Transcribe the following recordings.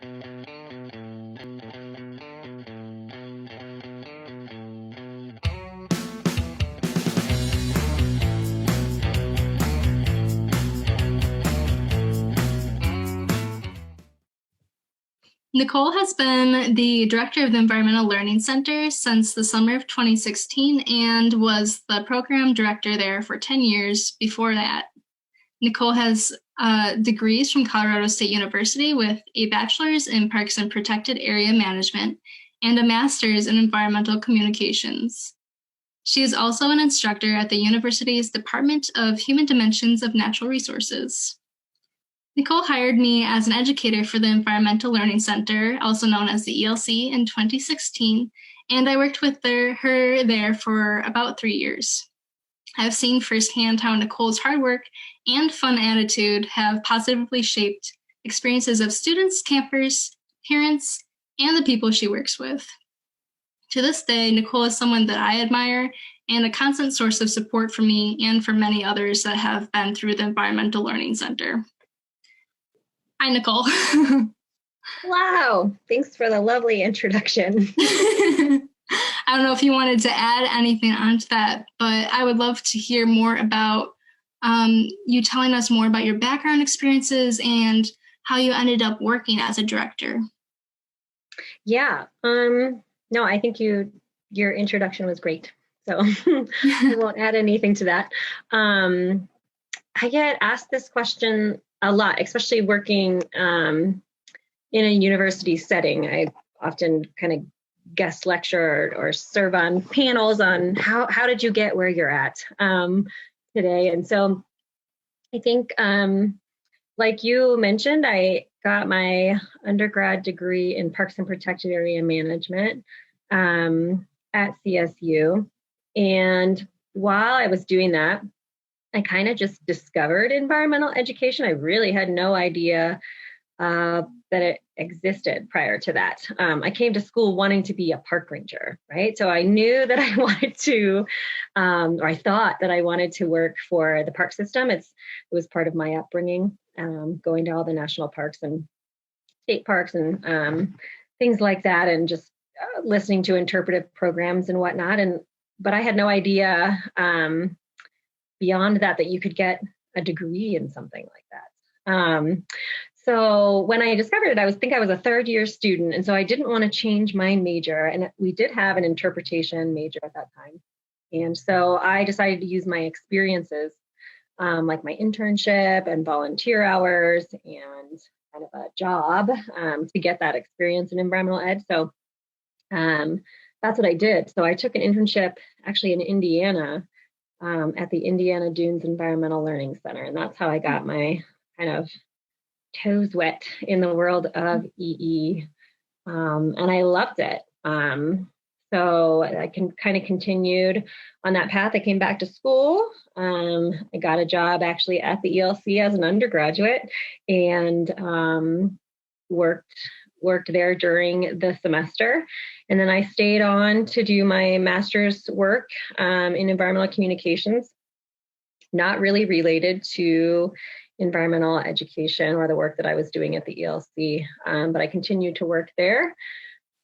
Nicole has been the director of the Environmental Learning Center since the summer of 2016 and was the program director there for 10 years before that. Nicole has degrees from Colorado State University with a bachelor's in Parks and Protected Area Management and a master's in Environmental Communications. She is also an instructor at the university's Department of Human Dimensions of Natural Resources. Nicole hired me as an educator for the Environmental Learning Center, also known as the ELC, in 2016, and I worked with her there for about 3 years. I've seen firsthand how Nicole's hard work and fun attitude have positively shaped experiences of students, campers, parents, and the people she works with. To this day, Nicole is someone that I admire and a constant source of support for me and for many others that have been through the Environmental Learning Center. Hi, Nicole. Wow, thanks for the lovely introduction. I don't know if you wanted to add anything onto that, but I would love to hear more about you telling us more about your background experiences and how you ended up working as a director. Yeah, no, I think your introduction was great. So I won't add anything to that. I get asked this question a lot, especially working in a university setting. I often kind of guest lecture or serve on panels on how did you get where you're at today. And so I think, like you mentioned, I got my undergrad degree in Parks and Protected Area Management at CSU. And while I was doing that, I kind of just discovered environmental education. I really had no idea that it existed prior to that. I came to school wanting to be a park ranger, right? So I knew that I wanted to, or I thought that I wanted to work for the park system. It was part of my upbringing, going to all the national parks and state parks and things like that, and just listening to interpretive programs and whatnot. But I had no idea beyond that you could get a degree in something like that. So when I discovered it, I was a third year student. And so I didn't want to change my major. And we did have an interpretation major at that time. And so I decided to use my experiences, like my internship and volunteer hours and kind of a job to get that experience in environmental ed. So that's what I did. So I took an internship actually in Indiana at the Indiana Dunes Environmental Learning Center. And that's how I got my kind of toes wet in the world of EE. And I loved it. So I kind of continued on that path. I came back to school. I got a job actually at the ELC as an undergraduate and worked there during the semester. And then I stayed on to do my master's work in environmental communications, not really related to environmental education or the work that I was doing at the ELC, but I continued to work there.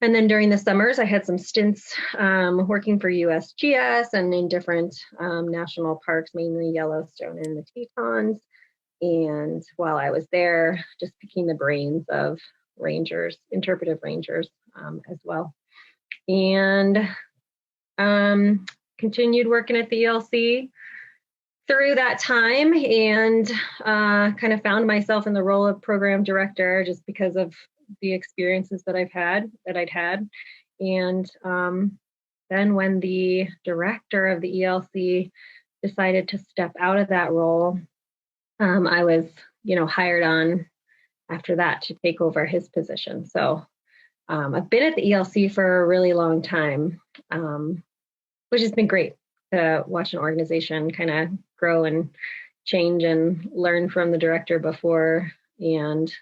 And then during the summers, I had some stints working for USGS and in different national parks, mainly Yellowstone and the Tetons. And while I was there, just picking the brains of rangers, interpretive rangers as well. And continued working at the ELC through that time and kind of found myself in the role of program director just because of the experiences that I'd had. And then when the director of the ELC decided to step out of that role, I was, hired on after that to take over his position. So I've been at the ELC for a really long time, which has been great to watch an organization kind of grow and change and learn from the director before. And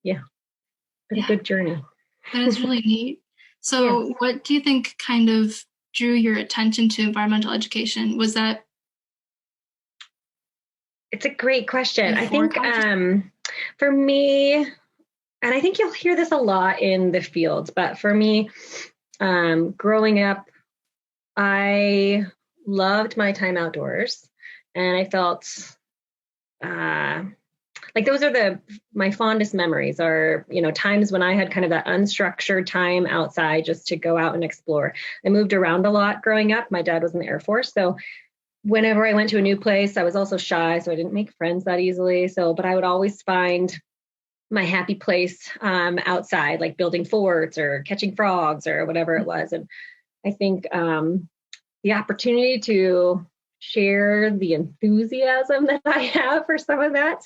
it's a good journey. That is really neat. So what do you think kind of drew your attention to environmental education? Was that? It's a great question. I think for me, and I think you'll hear this a lot in the fields, but for me, growing up, I loved my time outdoors, and I felt like those are my fondest memories are, times when I had kind of that unstructured time outside just to go out and explore. I moved around a lot growing up. My dad was in the Air Force, so whenever I went to a new place, I was also shy, so I didn't make friends that easily. But I would always find my happy place outside, like building forts or catching frogs or whatever it was. And I think the opportunity to share the enthusiasm that I have for some of that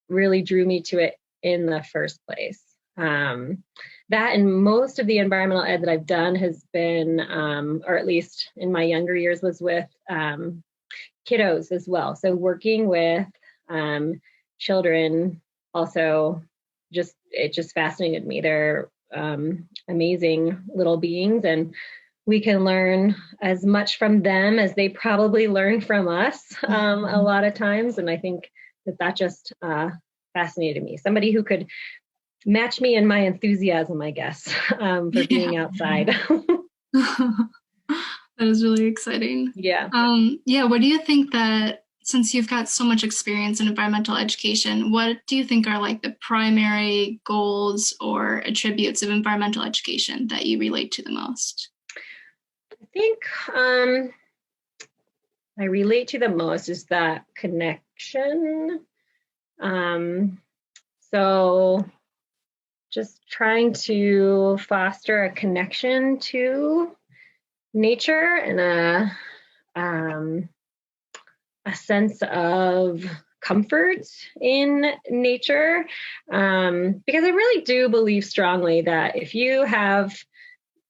really drew me to it in the first place. That and most of the environmental ed that I've done has been, or at least in my younger years, was with kiddos as well. So working with children also it just fascinated me. They're amazing little beings, and we can learn as much from them as they probably learn from us a lot of times. And I think that just fascinated me. Somebody who could match me in my enthusiasm, I guess, for being outside. That is really exciting. Yeah. What do you think that, since you've got so much experience in environmental education, what do you think are like the primary goals or attributes of environmental education that you relate to the most? I think I relate to the most is that connection. So just trying to foster a connection to nature and a sense of comfort in nature, because I really do believe strongly that if you have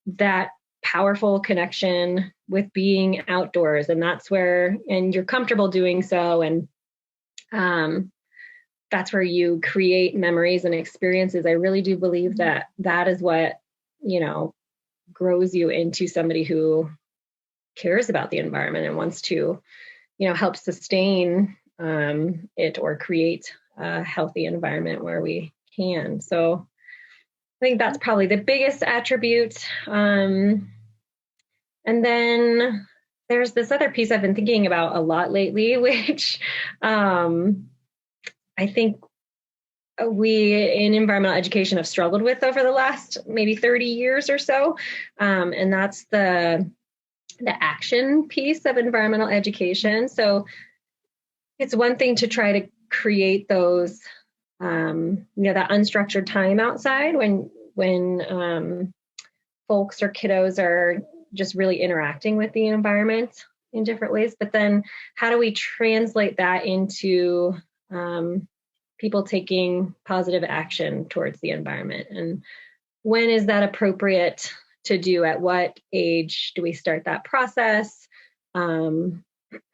that powerful connection with being outdoors, and you're comfortable doing so, and that's where you create memories and experiences. I really do believe that is what, grows you into somebody who cares about the environment and wants to, help sustain it or create a healthy environment where we can. So I think that's probably the biggest attribute. And then there's this other piece I've been thinking about a lot lately, which I think we in environmental education have struggled with over the last maybe 30 years or so. And that's the action piece of environmental education. So it's one thing to try to create those, that unstructured time outside when folks or kiddos are just really interacting with the environment in different ways. But then how do we translate that into people taking positive action towards the environment? And when is that appropriate to do? At what age do we start that process? And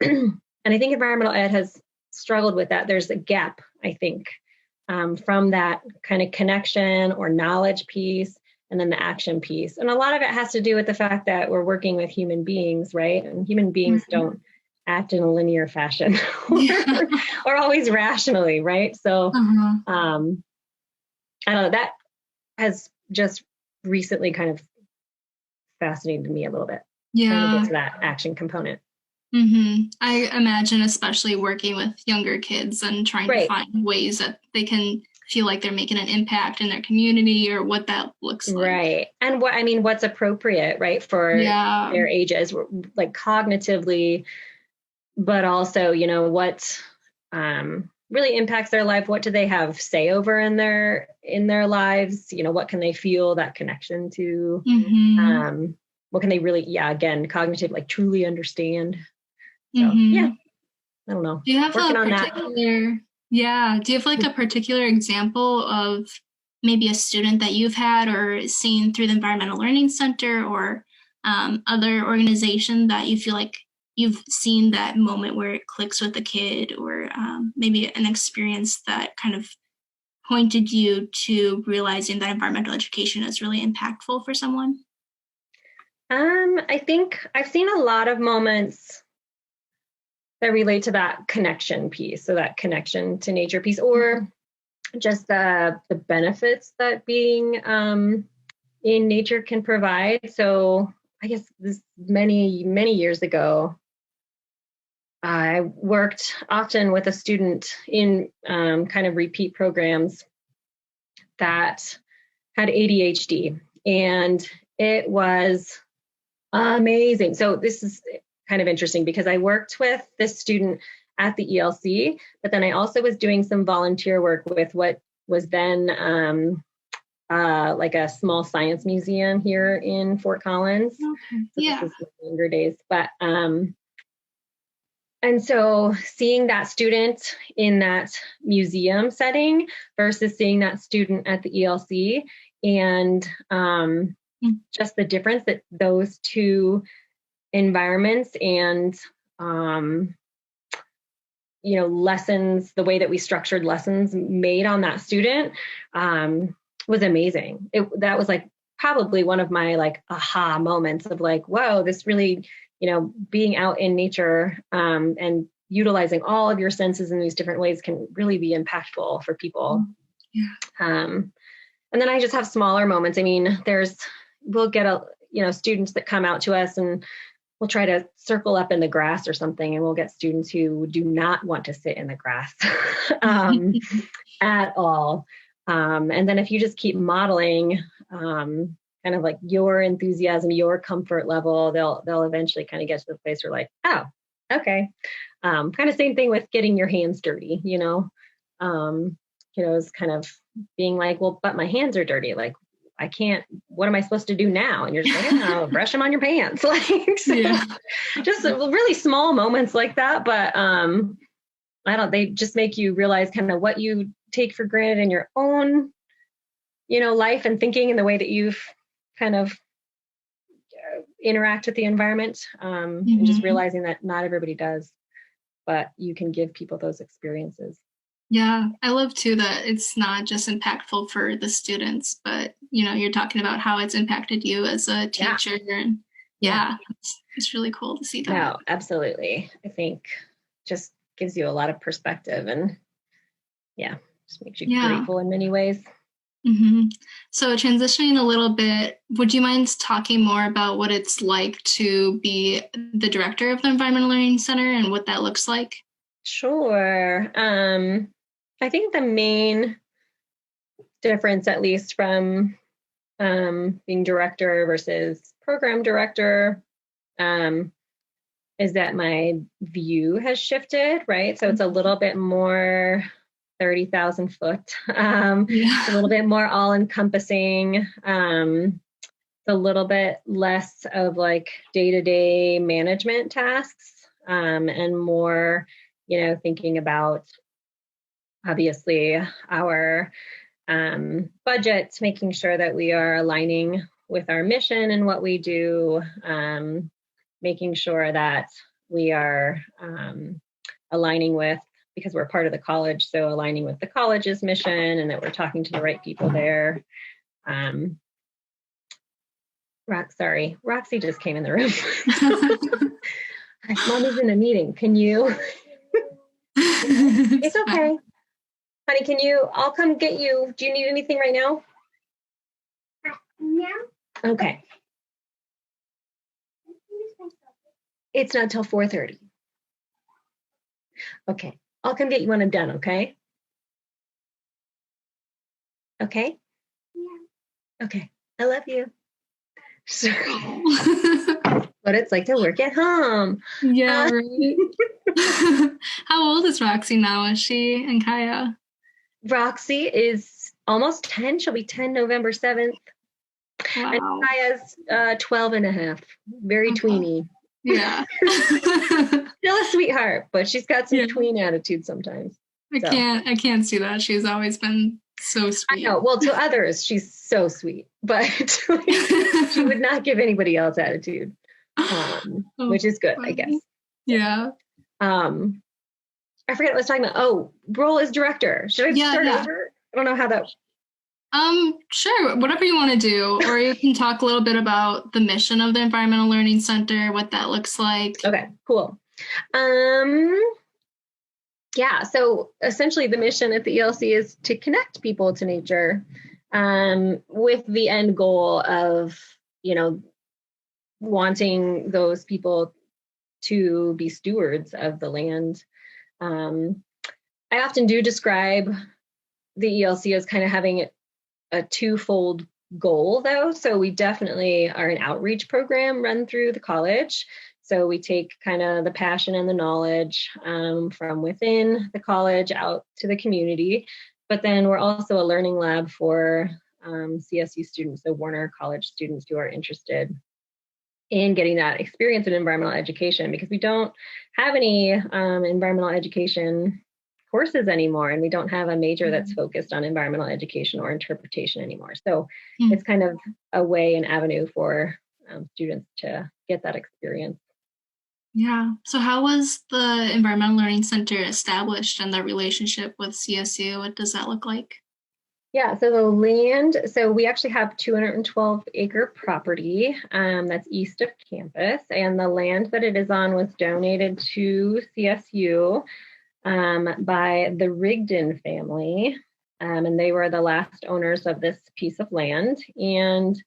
I think environmental ed has struggled with that. There's a gap, I think, from that kind of connection or knowledge piece and then the action piece. And a lot of it has to do with the fact that we're working with human beings, right? And human beings don't act in a linear fashion or always rationally, right? So I don't know, that has just recently kind of fascinated me a little bit. Trying to get to that action component. I imagine especially working with younger kids and trying to find ways that they can feel like they're making an impact in their community or what that looks like. Right. And what's appropriate, right, for their ages, like cognitively, but also, what really impacts their life. What do they have say over in their lives? What can they feel that connection to? What can they really, again, cognitive, like truly understand? So, I don't know. Do you have do you have like a particular example of maybe a student that you've had or seen through the Environmental Learning Center or other organization that you feel like you've seen that moment where it clicks with the kid, or maybe an experience that kind of pointed you to realizing that environmental education is really impactful for someone? I think I've seen a lot of moments that relate to that connection piece, so that connection to nature piece, or just the benefits that being in nature can provide. So I guess this many years ago, I worked often with a student in kind of repeat programs that had ADHD, and it was amazing. So this is kind of interesting because I worked with this student at the ELC, but then I also was doing some volunteer work with what was then like a small science museum here in Fort Collins. Okay. So Yeah. this is younger days, but and so seeing that student in that museum setting versus seeing that student at the ELC, and just the difference that those two environments and lessons, the way that we structured lessons made on that student was amazing. That was like probably one of my like aha moments of like, whoa, this really, being out in nature and utilizing all of your senses in these different ways can really be impactful for people. Yeah. And then I just have smaller moments. I mean, we'll get students that come out to us and we'll try to circle up in the grass or something, and we'll get students who do not want to sit in the grass at all. And then if you just keep modeling kind of like your enthusiasm, your comfort level, they'll eventually kind of get to the place where like, oh, okay. Kind of same thing with getting your hands dirty, it's kind of being like, well, but my hands are dirty. Like, I can't, what am I supposed to do now? And you're just like, oh, brush them on your pants. Like, so yeah. Just really small moments like that. But they just make you realize kind of what you take for granted in your own, life and thinking, and the way that you've kind of interact with the environment, and just realizing that not everybody does, but you can give people those experiences. Yeah, I love too that it's not just impactful for the students, but you're talking about how it's impacted you as a teacher. Yeah. And it's really cool to see that. No, absolutely. I think just gives you a lot of perspective, and just makes you grateful in many ways. Mm-hmm. So transitioning a little bit, would you mind talking more about what it's like to be the director of the Environmental Learning Center and what that looks like? Sure. I think the main difference, at least from being director versus program director, is that my view has shifted, right? So it's a little bit more 30,000 foot, a little bit more all encompassing. It's a little bit less of like day-to-day management tasks, and more, thinking about obviously our budget, making sure that we are aligning with our mission and what we do, making sure that we are aligning with, because we're part of the college, so aligning with the college's mission and that we're talking to the right people there. Roxy just came in the room. Mommy's in a meeting. Can you? It's okay. Honey, I'll come get you. Do you need anything right now? No. Okay. It's not till 4:30. Okay. I'll come get you when I'm done, okay? Okay? Yeah. Okay. I love you. So, what it's like to work at home. Yeah, right. How old is Roxy now? Is she and Kaya? Roxy is almost 10. She'll be 10 November 7th. Wow. And Kaya's 12 and a half. Very tweeny. Yeah. Still a sweetheart, but she's got some tween attitude sometimes. I can't see that. She's always been so sweet. I know. Well, to others, she's so sweet, but she would not give anybody else attitude, which is good, I guess. Yeah. I forget what I was talking about. Oh, role as director. Should I start over? I don't know how that. Sure. Whatever you want to do, or you can talk a little bit about the mission of the Environmental Learning Center, what that looks like. Okay, cool. Yeah, so essentially the mission at the ELC is to connect people to nature, with the end goal of, wanting those people to be stewards of the land. Um, I often do describe the ELC as kind of having a twofold goal, though. So we definitely are an outreach program run through the college. So we take kind of the passion and the knowledge, from within the college out to the community. But then we're also a learning lab for CSU students, so Warner College students who are interested in getting that experience in environmental education, because we don't have any environmental education courses anymore, and we don't have a major that's focused on environmental education or interpretation anymore. So it's kind of a way, an avenue for students to get that experience. Yeah. So how was the Environmental Learning Center established and the relationship with CSU? What does that look like? Yeah, so the land, so we actually have 212-acre property that's east of campus, and the land that it is on was donated to CSU by the Rigdon family, and they were the last owners of this piece of land. And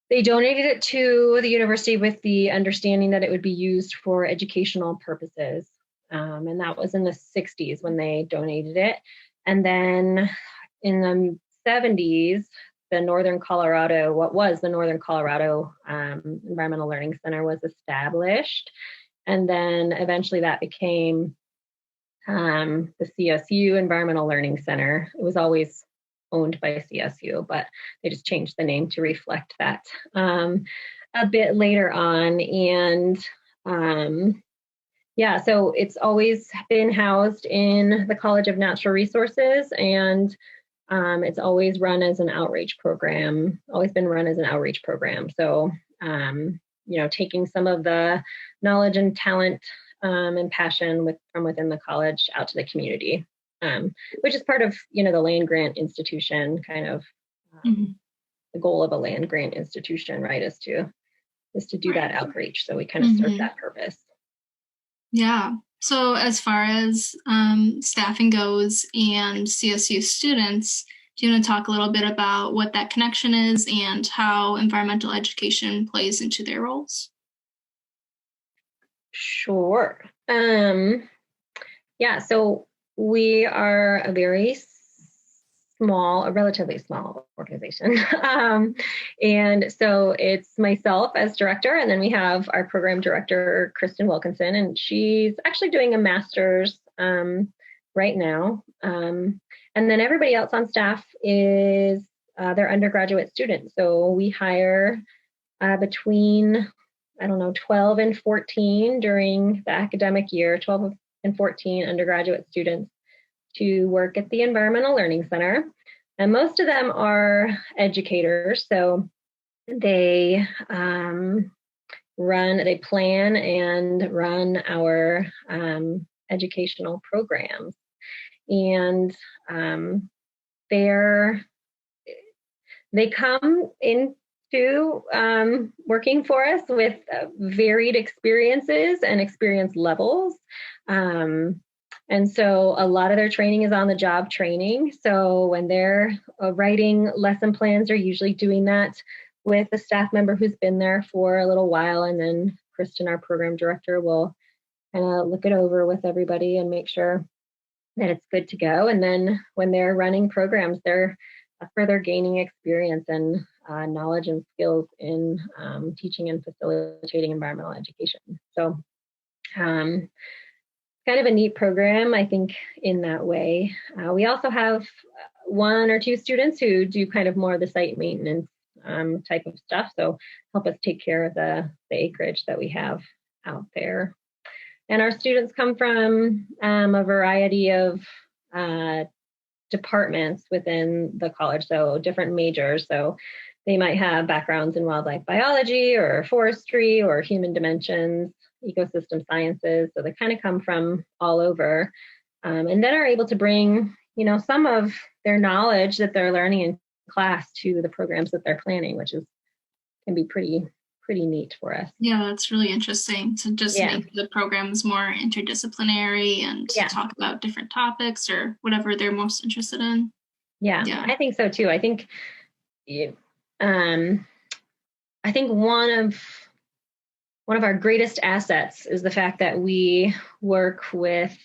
they donated it to the university with the understanding that it would be used for educational purposes. And that was in the 60s when they donated it. And then in the 70s, what was the Northern Colorado Environmental Learning Center was established. And then eventually that became the CSU Environmental Learning Center. It was always owned by CSU, but they just changed the name to reflect that a bit later on. And yeah, so it's always been housed in the College of Natural Resources, and it's always run as an outreach program, So, taking some of the knowledge and talent and passion from within the college out to the community, which is part of, the land grant institution, kind of the goal of a land grant institution, right, is to do that outreach. So we kind of serve that purpose. Yeah. So as far as staffing goes and CSU students, do you want to talk a little bit about what that connection is and how environmental education plays into their roles? Sure. Yeah, so we are a relatively small organization. And so it's myself as director, and then we have our program director, Kristen Wilkinson, and she's actually doing a master's right now. And then everybody else on staff is their undergraduate students. So we hire between, 12 and 14 during the academic year, 12 and 14 undergraduate students to work at the Environmental Learning Center. And most of them are educators. So they plan and run our educational programs. And they come into working for us with varied experiences and experience levels. And so a lot of their training is on the job training. So when they're writing lesson plans, they're usually doing that with a staff member who's been there for a little while. And then Kristen, our program director, will kind of look it over with everybody and make sure that it's good to go. And then when they're running programs, they're further gaining experience and knowledge and skills in teaching and facilitating environmental education. So kind of a neat program, I think, in that way. We also have one or two students who do kind of more of the site maintenance type of stuff, so help us take care of the acreage that we have out there. And our students come from a variety of departments within the college, so different majors. So they might have backgrounds in wildlife biology or forestry or human dimensions, ecosystem sciences. So they kind of come from all over, and then are able to bring, some of their knowledge that they're learning in class to the programs that they're planning, which can be pretty pretty neat for us. Yeah, that's really interesting to just Yeah. make the programs more interdisciplinary and Yeah. talk about different topics or whatever they're most interested in. Yeah, Yeah. I think so too. Um, I think one of our greatest assets is the fact that we work with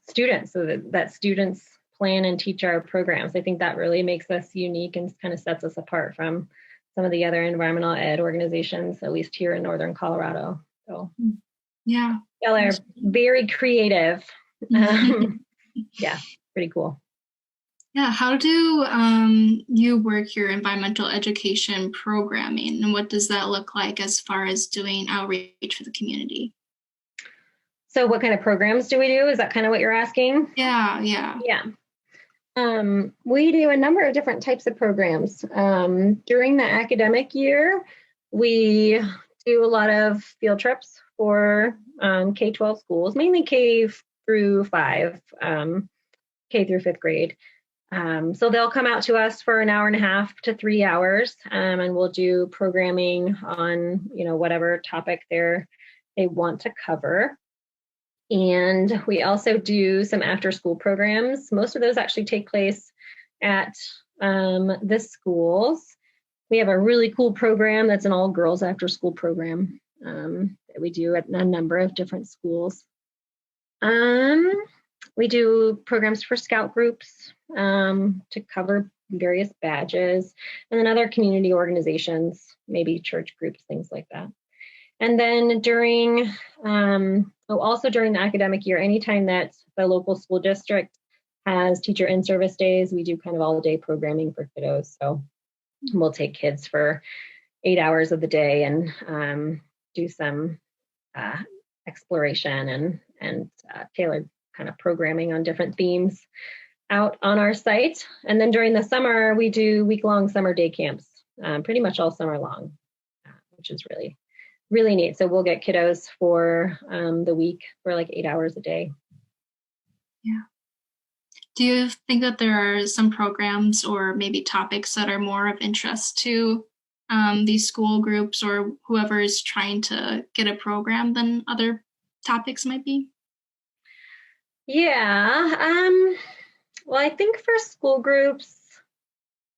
students, so that students plan and teach our programs. I think that really makes us unique and kind of sets us apart from some of the other environmental ed organizations, at least here in Northern Colorado. So yeah, y'all are very creative. Yeah, pretty cool. Yeah, how do you work your environmental education programming, and what does that look like as far as doing outreach for the community? So what kind of programs do we do? Is that kind of what you're asking? Yeah. Yeah. We do a number of different types of programs. During the academic year, we do a lot of field trips for K-12 schools, mainly K through 5, K through 5th grade. So they'll come out to us for an hour and a half to 3 hours, and we'll do programming on, whatever topic they want to cover. And we also do some after school programs. Most of those actually take place at the schools. We have a really cool program that's an all girls after school program that we do at a number of different schools. We do programs for scout groups to cover various badges, and then other community organizations, maybe church groups, things like that. And then also during the academic year, anytime that the local school district has teacher in-service days, we do kind of all-day programming for kiddos. So we'll take kids for 8 hours of the day and do some exploration and tailored kind of programming on different themes out on our site. And then during the summer, we do week-long summer day camps, pretty much all summer long, which is really, really neat. So we'll get kiddos for the week for like 8 hours a day. Yeah. Do you think that there are some programs or maybe topics that are more of interest to these school groups or whoever is trying to get a program than other topics might be? Yeah. Well, I think for school groups,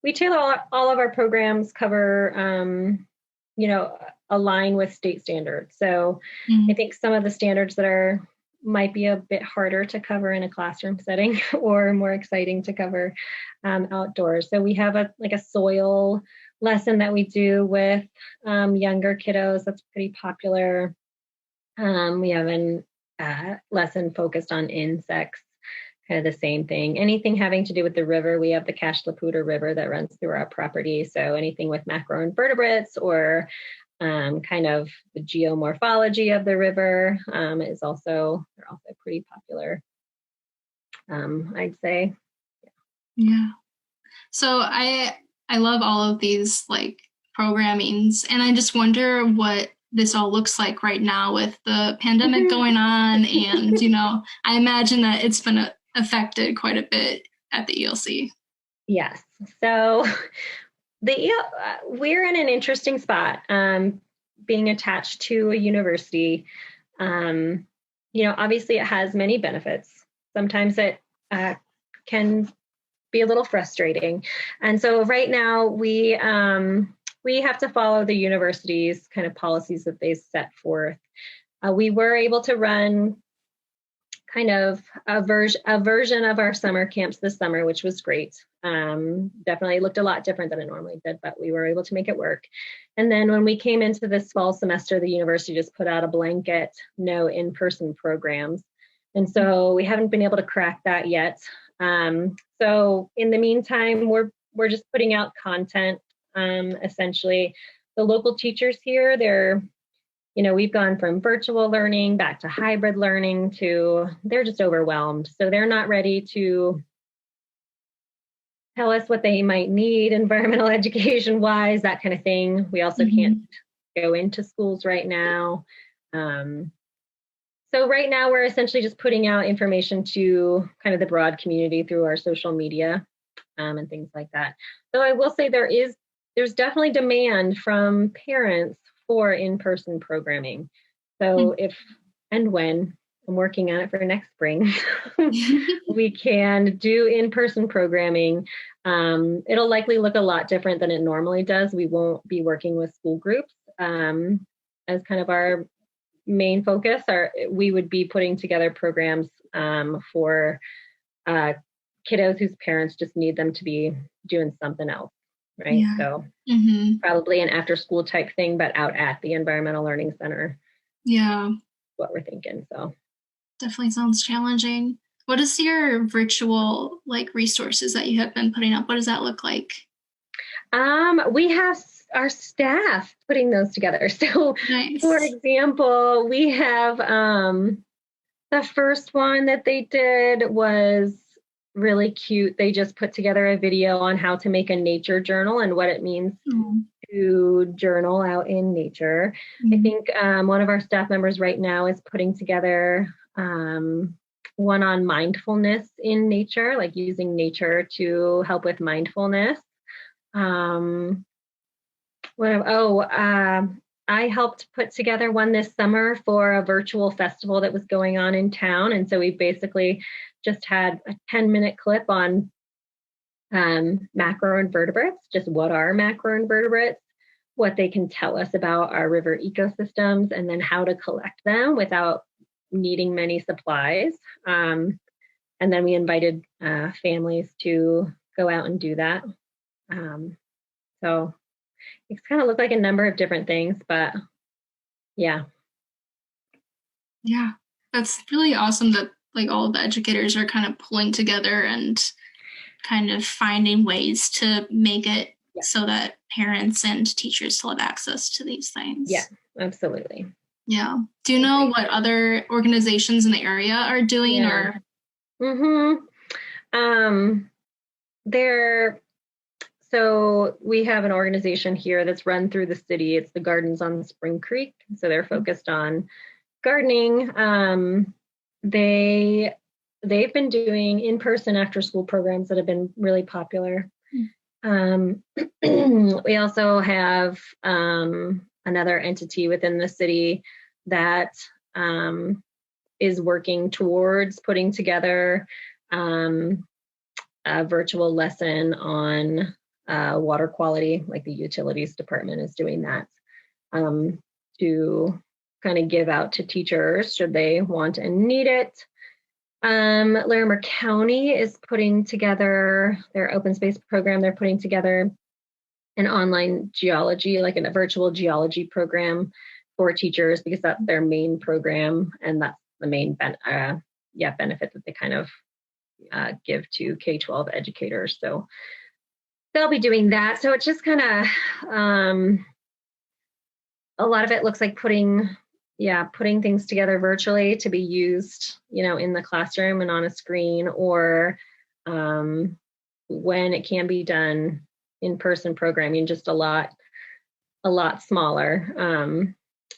we tailor all of our programs cover, align with state standards. So I think some of the standards that might be a bit harder to cover in a classroom setting or more exciting to cover outdoors. So we have a soil lesson that we do with younger kiddos. That's pretty popular. We have a lesson focused on insects, kind of the same thing. Anything having to do with the river, we have the Cache-la-Poudre River that runs through our property. So anything with macroinvertebrates or kind of the geomorphology of the river they're also pretty popular, I'd say. Yeah. So I love all of these like programmings, and I just wonder what this all looks like right now with the pandemic going on, and I imagine that it's been affected quite a bit at the ELC. Yes. So we're in an interesting spot, being attached to a university. Obviously it has many benefits. Sometimes it can be a little frustrating. And so right now we have to follow the university's kind of policies that they set forth. We were able to run kind of a version of our summer camps this summer, which was great. Definitely looked a lot different than it normally did, but we were able to make it work. And then when we came into this fall semester, the university just put out a blanket no in-person programs. And so we haven't been able to crack that yet. So in the meantime, we're just putting out content. Essentially, the local teachers here, we've gone from virtual learning back to hybrid learning they're just overwhelmed. So they're not ready to tell us what they might need environmental education wise, that kind of thing. We also can't go into schools right now. So right now we're essentially just putting out information to kind of the broad community through our social media and things like that. So I will say there is there's definitely demand from parents for in-person programming. So if and when I'm working on it for next spring, we can do in-person programming. It'll likely look a lot different than it normally does. We won't be working with school groups as kind of our main focus. We would be putting together programs for kiddos whose parents just need them to be doing something else, right? Yeah. So probably an after-school type thing, but out at the Environmental Learning Center. Yeah. What we're thinking. So definitely sounds challenging. What is your virtual resources that you have been putting up? What does that look like? We have our staff putting those together. So nice. For example, we have the first one that they did was really cute. They just put together a video on how to make a nature journal and what it means to journal out in nature. I think one of our staff members right now is putting together one on mindfulness in nature, like using nature to help with mindfulness. I helped put together one this summer for a virtual festival that was going on in town. And so we basically just had a 10-minute clip on macroinvertebrates, just what are macroinvertebrates, what they can tell us about our river ecosystems, and then how to collect them without needing many supplies. And then we invited families to go out and do that. So it's kind of looked like a number of different things, but yeah. Yeah, that's really awesome that all of the educators are kind of pulling together and kind of finding ways to make it so that parents and teachers still have access to these things. Yeah, absolutely. Yeah. Do you know what other organizations in the area are doing or? So we have an organization here that's run through the city. It's the Gardens on Spring Creek. So they're focused on gardening. They've been doing in-person after-school programs that have been really popular. We also have another entity within the city that is working towards putting together a virtual lesson on water quality, like the utilities department is doing that to kind of give out to teachers should they want and need it. Larimer County is putting together their open space program. They're putting together an online geology, like a virtual geology program for teachers because that's their main program and that's the main benefit that they kind of give to K-12 educators. So they'll be doing that. So it's just kind of a lot of it looks like putting things together virtually to be used, in the classroom and on a screen, or when it can be done in-person programming, just a lot smaller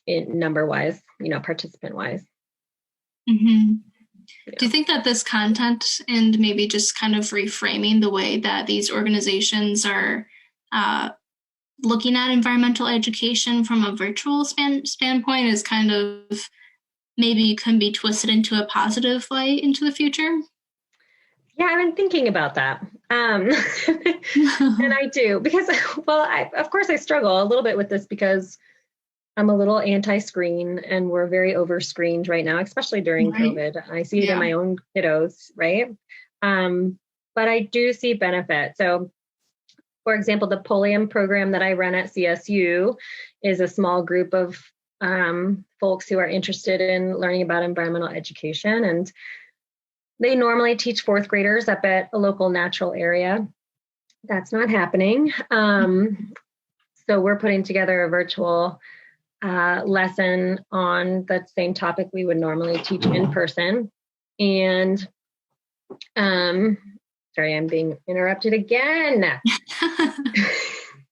in number-wise, participant-wise. Mm-hmm. Yeah. Do you think that this content and maybe just kind of reframing the way that these organizations are looking at environmental education from a virtual standpoint is kind of maybe can be twisted into a positive light into the future? Yeah, I've been thinking about that. And I do because, of course I struggle a little bit with this because I'm a little anti-screen and we're very over-screened right now, especially during COVID. I see it in my own kiddos, right? But I do see benefit. So, for example, the Polium program that I run at CSU is a small group of folks who are interested in learning about environmental education. And they normally teach fourth graders up at a local natural area. That's not happening. So we're putting together a virtual lesson on the same topic we would normally teach in person. And sorry, I'm being interrupted again.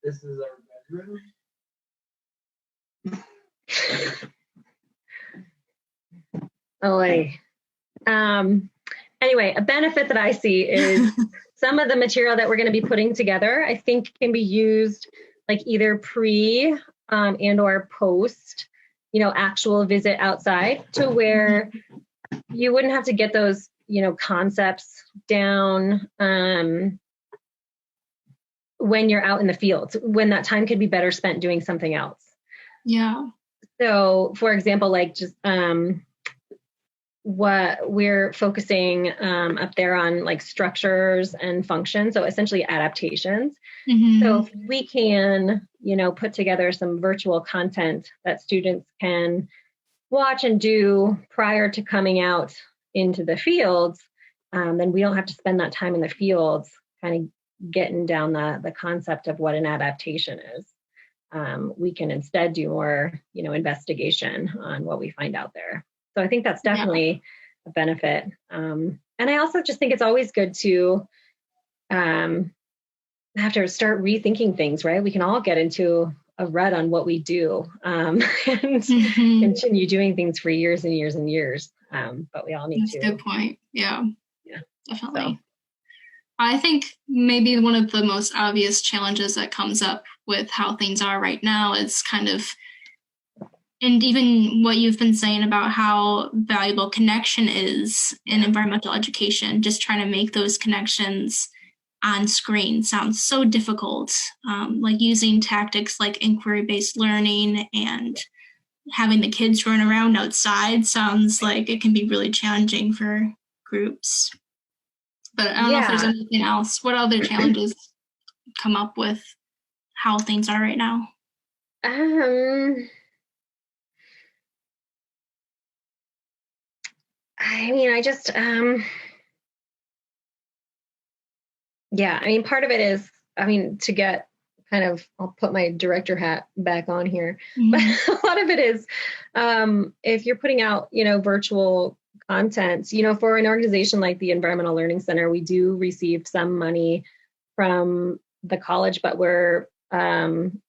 This is our bedroom. Anyway, a benefit that I see is some of the material that we're going to be putting together, I think can be used like either pre and or post, actual visit outside, to where you wouldn't have to get those, concepts down when you're out in the field, when that time could be better spent doing something else. Yeah. So, for example, like just what we're focusing up there on, like structures and functions, so essentially adaptations. So if we can, put together some virtual content that students can watch and do prior to coming out into the fields, then we don't have to spend that time in the fields kind of getting down the concept of what an adaptation is. We can instead do more, investigation on what we find out there. So I think that's definitely a benefit. And I also just think it's always good to have to start rethinking things, right? We can all get into a rut on what we do and continue doing things for years and years and years. But we all need That's to. a good point. Yeah, definitely. So. I think maybe one of the most obvious challenges that comes up with how things are right now is kind of, and even what you've been saying about how valuable connection is in environmental education, just trying to make those connections on screen sounds so difficult. Like using tactics like inquiry-based learning and having the kids run around outside sounds like it can be really challenging for groups. But I don't know if there's anything else. What other challenges come up with how things are right now? I mean, I just, part of it is, to get kind of, I'll put my director hat back on here, but a lot of it is, if you're putting out, virtual content, for an organization like the Environmental Learning Center, we do receive some money from the college, but we're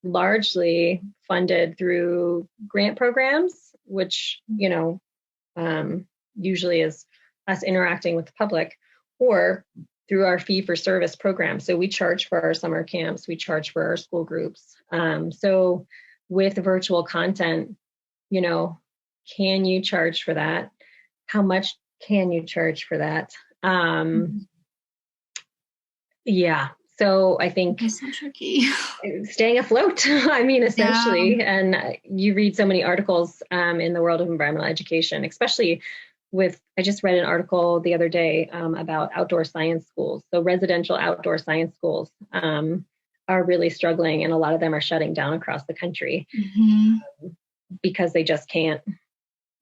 largely funded through grant programs, which, usually is us interacting with the public, or through our fee for service program. So we charge for our summer camps, we charge for our school groups. So with virtual content, can you charge for that? How much can you charge for that? Yeah. So I think it's so tricky. Staying afloat, essentially. And you read so many articles in the world of environmental education, especially I just read an article the other day about outdoor science schools. So residential outdoor science schools are really struggling, and a lot of them are shutting down across the country because they just can't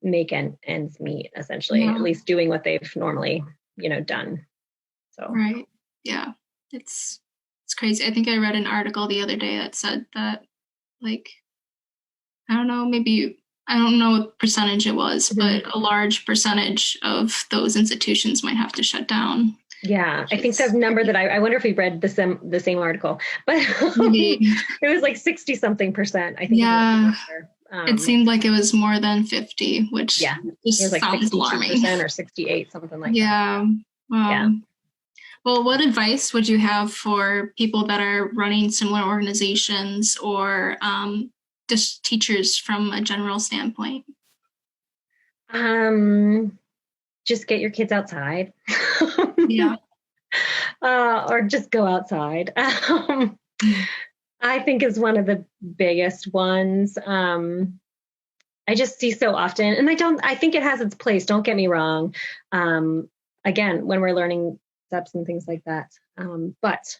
make ends meet, essentially, at least doing what they've normally, done. So. Right. Yeah. It's crazy. I think I read an article the other day that said that, like, I don't know, maybe, I don't know what percentage it was, but a large percentage of those institutions might have to shut down. Yeah, I think the number that I wonder if we read the same article, but maybe it was like 60-something%. I think. Yeah, it seemed like it was more than 50, which it was like 62% alarming. or 68, something like that. Yeah. Well, what advice would you have for people that are running similar organizations, or just teachers from a general standpoint? Just get your kids outside. Yeah. Or just go outside. I think is one of the biggest ones. I just see so often, and I think it has its place. Don't get me wrong. Again, when we're learning steps and things like that. But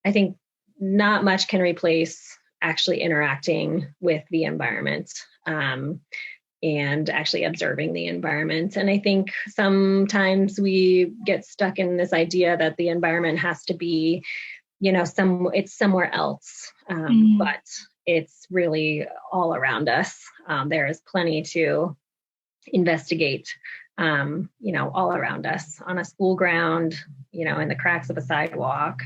I think not much can replace actually interacting with the environment and actually observing the environment. And I think sometimes we get stuck in this idea that the environment has to be, it's somewhere else, but it's really all around us. There is plenty to investigate, all around us, on a school ground, in the cracks of a sidewalk,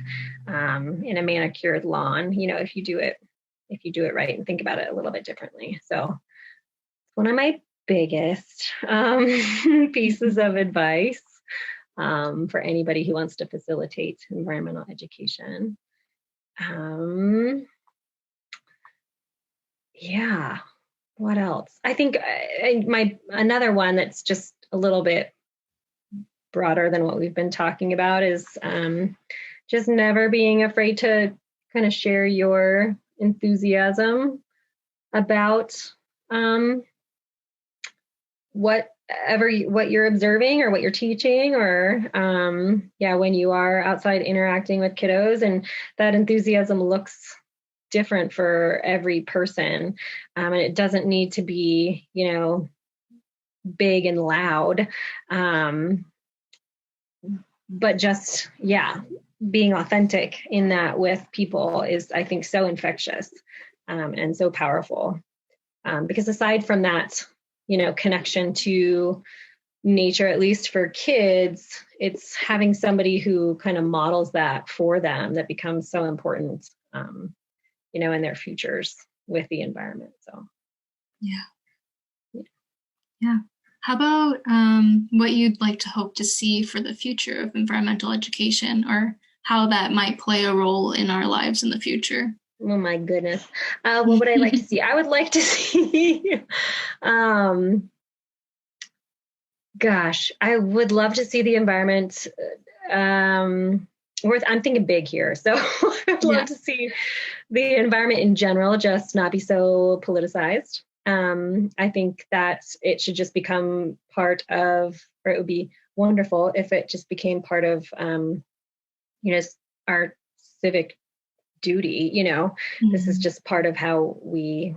in a manicured lawn, if you do it right and think about it a little bit differently. So one of my biggest pieces of advice for anybody who wants to facilitate environmental education. Yeah. What else? I think another one that's just a little bit broader than what we've been talking about is just never being afraid to kind of share your enthusiasm about what you're observing or what you're teaching, or when you are outside interacting with kiddos, and that enthusiasm looks different for every person, and it doesn't need to be big and loud, but just being authentic in that with people is, I think, so infectious and so powerful, because aside from that connection to nature, at least for kids, it's having somebody who kind of models that for them that becomes so important, in their futures with the environment. So, yeah. How about what you'd like to hope to see for the future of environmental education, or how that might play a role in our lives in the future? Oh my goodness. What would I like to see? I would like to see, I would love to see the environment. I'm thinking big here. So I'd love to see the environment in general just not be so politicized. I think that it should just become part of, or it would be wonderful if it just became part of, our civic duty. This is just part of how we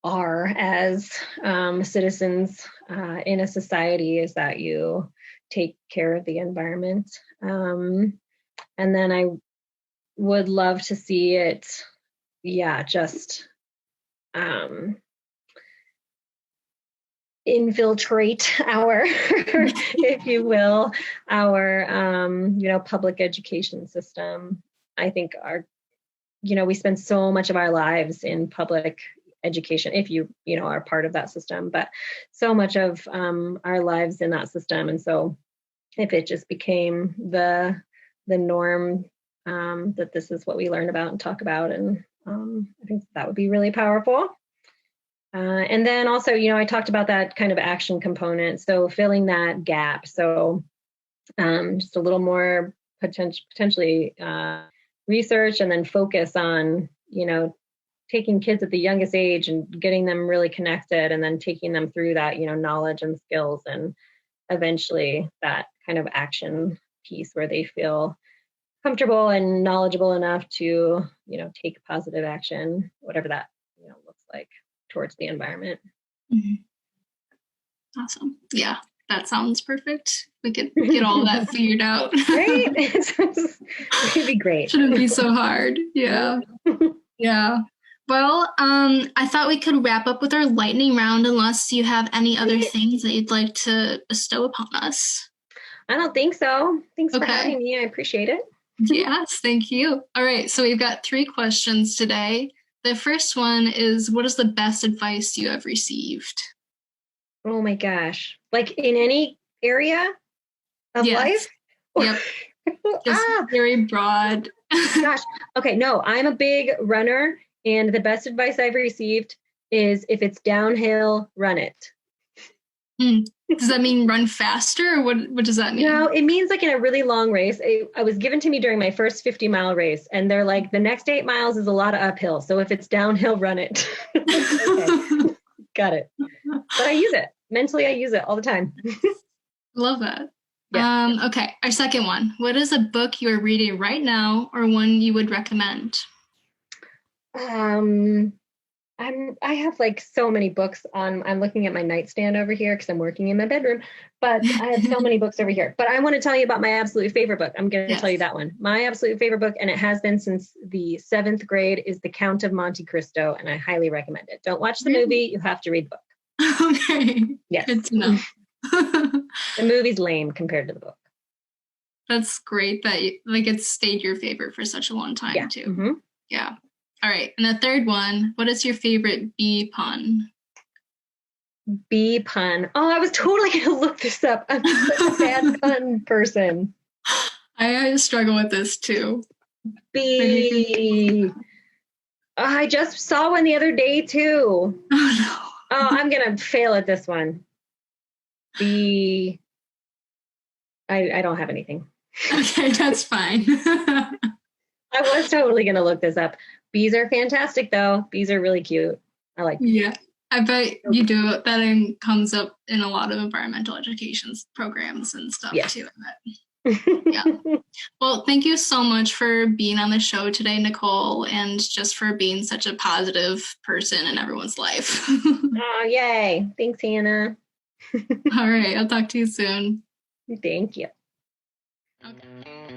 are as citizens in a society, is that you take care of the environment. And then I would love to see it, just infiltrate our, if you will, our, public education system. I think we spend so much of our lives in public education, if you are part of that system, but so much of our lives in that system. And so if it just became the norm, that this is what we learn about and talk about, and I think that would be really powerful. And then also, I talked about that kind of action component, so filling that gap. So just a little more potentially research, and then focus on, taking kids at the youngest age and getting them really connected, and then taking them through that, knowledge and skills, and eventually that kind of action piece where they feel comfortable and knowledgeable enough to, take positive action, whatever that, looks like towards the environment. Mm-hmm. Awesome. Yeah, that sounds perfect. We could get all that figured out. Right? It'd be great. Shouldn't be so hard. Yeah. Yeah. Well, I thought we could wrap up with our lightning round, unless you have any other things that you'd like to bestow upon us. I don't think so. Thanks for having me. I appreciate it. Yes, thank you. All right, so we've got 3 questions today. The first one is, what is the best advice you have received? Oh my gosh. Like in any area of life? Yep. Just very broad. Gosh. Okay, no, I'm a big runner, and the best advice I've received is, if it's downhill, run it. Does that mean run faster, or what does that mean? No, it means like in a really long race. It was given to me during my first 50-mile race, and they're like, the next 8 miles is a lot of uphill. So if it's downhill, run it. Okay. Got it. But I use it. Mentally, I use it all the time. Love that. Yeah. Okay, our second one. What is a book you are reading right now, or one you would recommend? I have like so many books on. I'm looking at my nightstand over here because I'm working in my bedroom, but I have so many books over here. But I want to tell you about my absolute favorite book. I'm going to tell you that one. My absolute favorite book, and it has been since the 7th grade, is The Count of Monte Cristo, and I highly recommend it. Don't watch the movie. You have to read the book. Okay. Yes. Good to know. The movie's lame compared to the book. That's great that it's stayed your favorite for such a long time too. Mm-hmm. Yeah. All right. And the third one, what is your favorite bee pun? Bee pun. Oh, I was totally going to look this up. I'm such a bad pun person. I struggle with this too. Bee. I just saw one the other day too. Oh Oh, I'm gonna fail at this one. I don't have anything. no. Okay, that's fine. I was totally gonna look this up. Bees are fantastic though. Bees are really cute. I like bees. Yeah, I bet you do. That comes up in a lot of environmental education programs and stuff Yes. too. Yeah. Well, thank you so much for being on the show today, Nicole, and just for being such a positive person in everyone's life. Oh, yay. Thanks, Hannah. All right, I'll talk to you soon. Thank you. Okay.